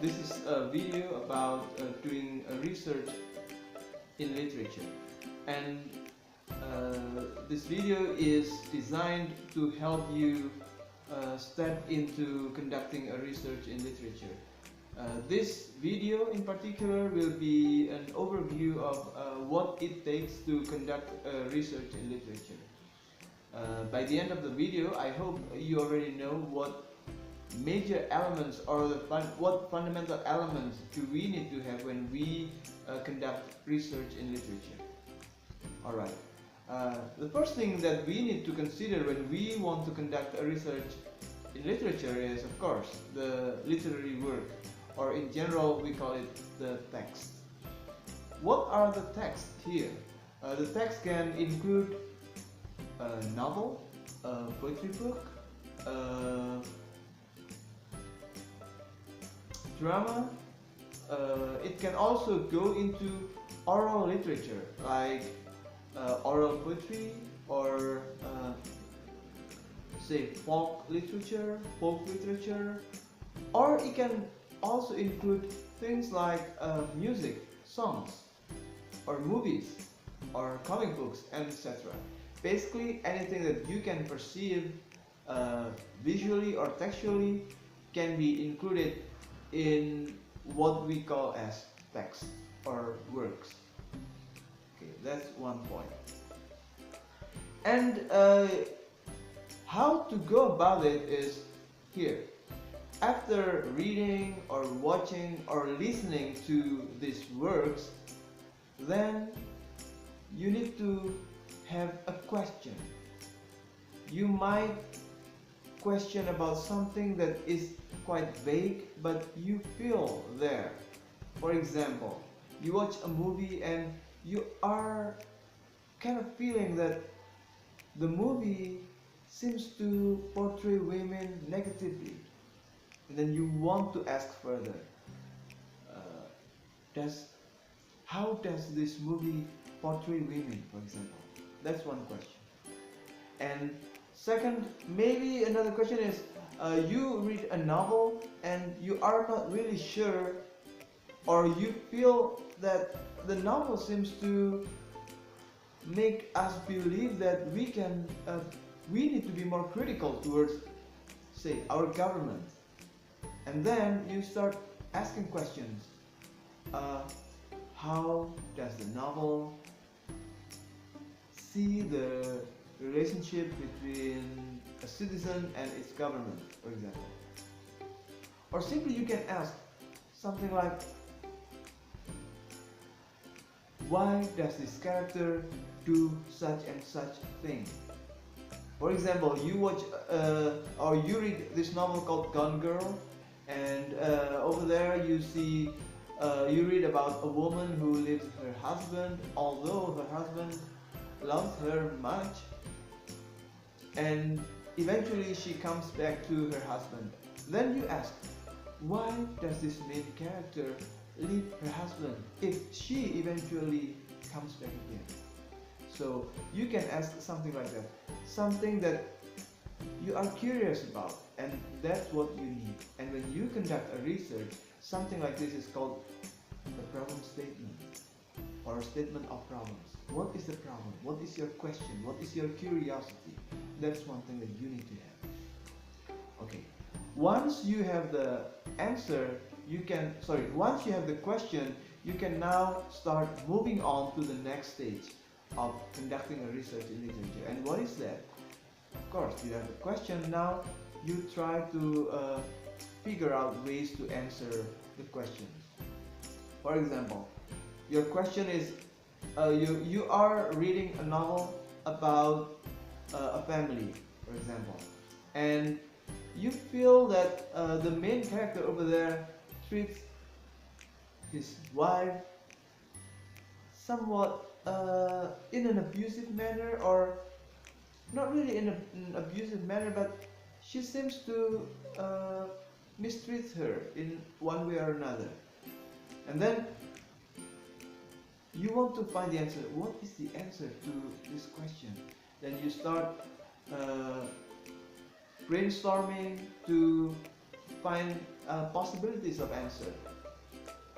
This is a video about doing research in literature, and this video is designed to help you step into conducting a research in literature. This video in particular will be an overview of what it takes to conduct research in literature. By the end of the video, I hope you already know what major elements or what fundamental elements do we need to have when we conduct research in literature. Alright, the first thing that we need to consider when we want to conduct a research in literature is, of course, the literary work, or in general we call it the text. What are the texts here? The text can include a novel, a poetry book, drama. It can also go into oral literature like oral poetry or say folk literature, or it can also include things like music, songs, or movies, or comic books, etc. Basically anything that you can perceive visually or textually can be included in what we call as text or works. Okay, that's one point. And how to go about it is here. After reading or watching or listening to these works, then you need to have a question. You might question about something that is quite vague, but you feel there. For example, you watch a movie and you are kind of feeling that the movie seems to portray women negatively, and then you want to ask further, how does this movie portray women, for example? That's one question. And second, maybe another question is, you read a novel and you are not really sure, or you feel that the novel seems to make us believe that we need to be more critical towards, say, our government. And then you start asking questions. How does the novel see the relationship between a citizen and its government, for example? Or simply you can ask something like, why does this character do such and such thing? For example, you watch or you read this novel called Gone Girl, and over there you see you read about a woman who leaves her husband, although her husband loves her much, and eventually she comes back to her husband. Then you ask, why does this main character leave her husband if she eventually comes back again? So you can ask something like that, something that you are curious about, and that's what you need. And when you conduct a research, something like this is called a problem statement, or a statement of problems. What is the problem? What is your question? What is your curiosity? That's one thing that you need to have. Okay, once you have the answer, once you have the question, you can now start moving on to the next stage of conducting a research in literature. And what is that? Of course, you have a question. Now you try to figure out ways to answer the question. For example, your question is, you are reading a novel about a family, for example, and you feel that the main character over there treats his wife somewhat in an abusive manner, or not really in an abusive manner, but she seems to mistreat her in one way or another. And then you want to find the answer. What is the answer to this question? Then you start brainstorming to find possibilities of answer.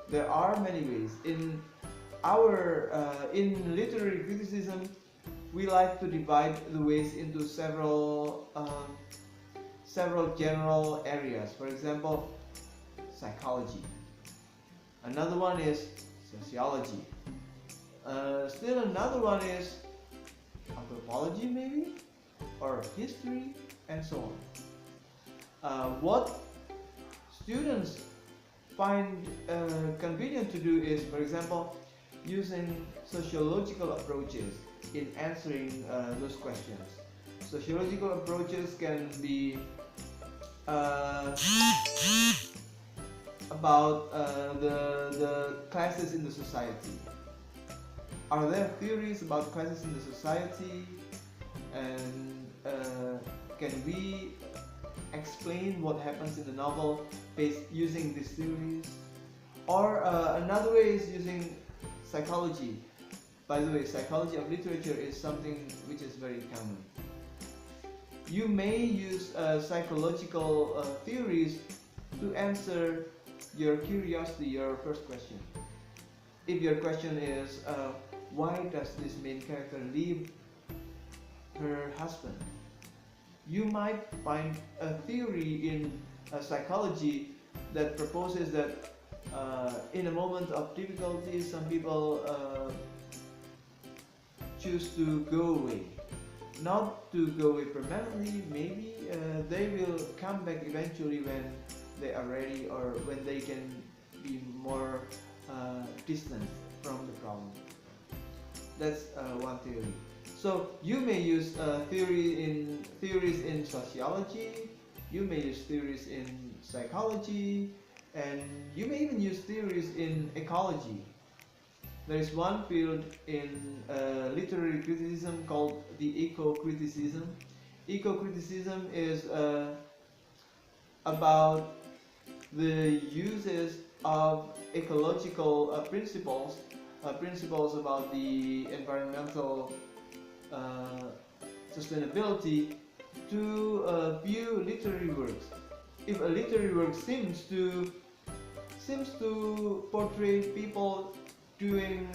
There are many ways. In literary criticism, we like to divide the ways into several general areas. For example, psychology. Another one is sociology. Still another one is anthropology, maybe, or history, and so on. What students find convenient to do is, for example, using sociological approaches in answering those questions. Sociological approaches can be about the classes in the society. Are there theories about classes in the society, and can we explain what happens in the novel based using these theories? Or another way is using psychology. By the way, psychology of literature is something which is very common. You may use psychological theories to answer your curiosity, your first question. If your question is, why does this main character leave her husband? You might find a theory in psychology that proposes that in a moment of difficulty, some people choose to go away. Not to go away permanently, maybe they will come back eventually when they are ready, or when they can be more distant from the problem. That's one theory. So you may use theories in sociology, you may use theories in psychology, and you may even use theories in ecology. There is one field in literary criticism called the eco-criticism. Eco-criticism is about the uses of ecological principles about the environmental sustainability to view literary works. If a literary work seems to portray people doing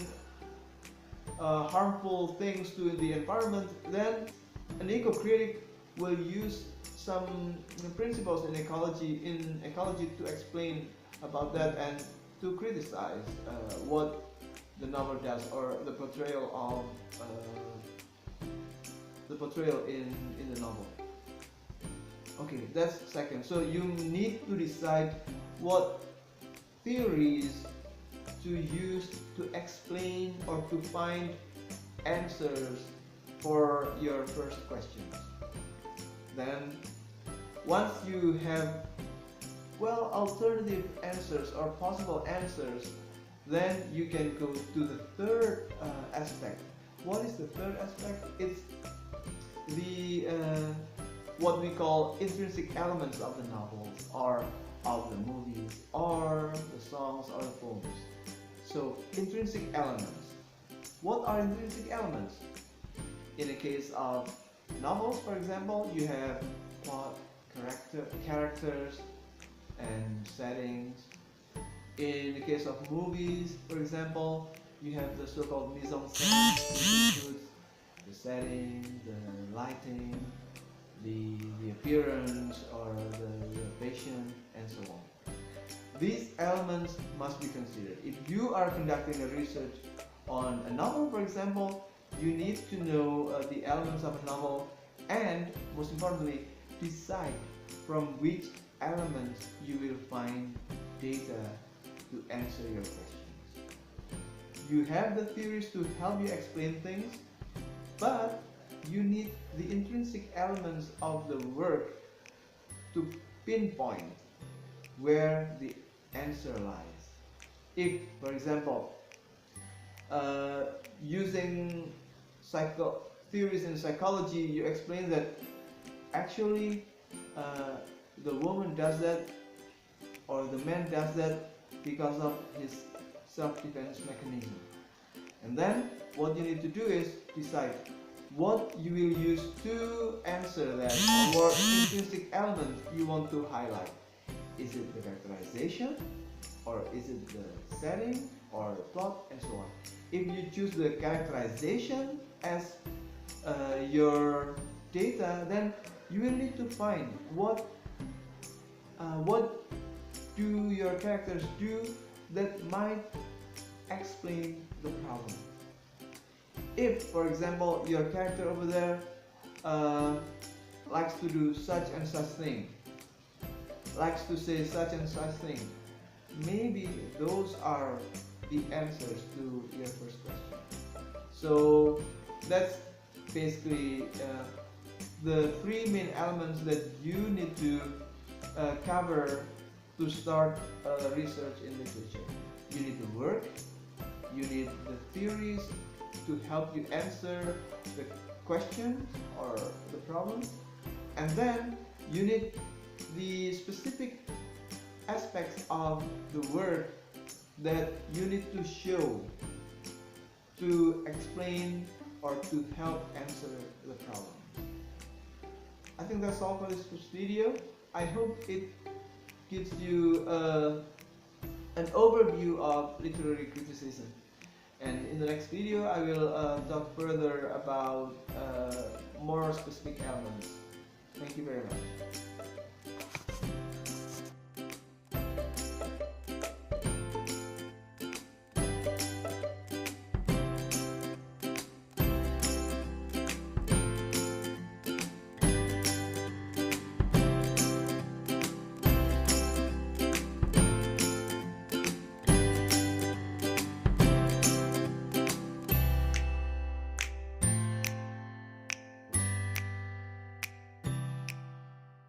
harmful things to the environment, then an eco-critic will use some principles in ecology to explain about that and to criticize what the novel does, or the portrayal in the novel. Okay, that's second. So you need to decide what theories to use to explain or to find answers for your first questions. Then, once you have alternative answers or possible answers, then you can go to the third aspect. What is the third aspect? It's the what we call intrinsic elements of the novels, or of the movies, or the songs, or the poems. So, intrinsic elements. What are intrinsic elements? In the case of novels, for example, you have plot, characters, and settings. In the case of movies, for example, you have the so-called mise en scène, which includes the setting, the lighting, the appearance, or the location, and so on. These elements must be considered. If you are conducting a research on a novel, for example, you need to know the elements of a novel, and most importantly, decide from which elements you will find data to answer your questions. You have the theories to help you explain things, but you need the intrinsic elements of the work to pinpoint where the answer lies. If, for example, using theories in psychology, you explain that actually the woman does that, or the man does that because of his self-defense mechanism. And then what you need to do is decide what you will use to answer that, or what intrinsic element you want to highlight. Is it the characterization, or is it the setting, or the plot, and so on? If you choose the characterization as your data, then you will need to find what do your characters do that might explain the problem. If, for example, your character over there uh, likes to do such and such thing, likes to say such and such thing, maybe those are the answers to your first question. So that's basically the three main elements that you need to cover to start research in literature. You need the work, you need the theories to help you answer the question or the problem, and then you need the specific aspects of the work that you need to show to explain or to help answer the problem. I think that's all for this video. I hope it gives you an overview of literary criticism. And in the next video, I will talk further about more specific elements. Thank you very much.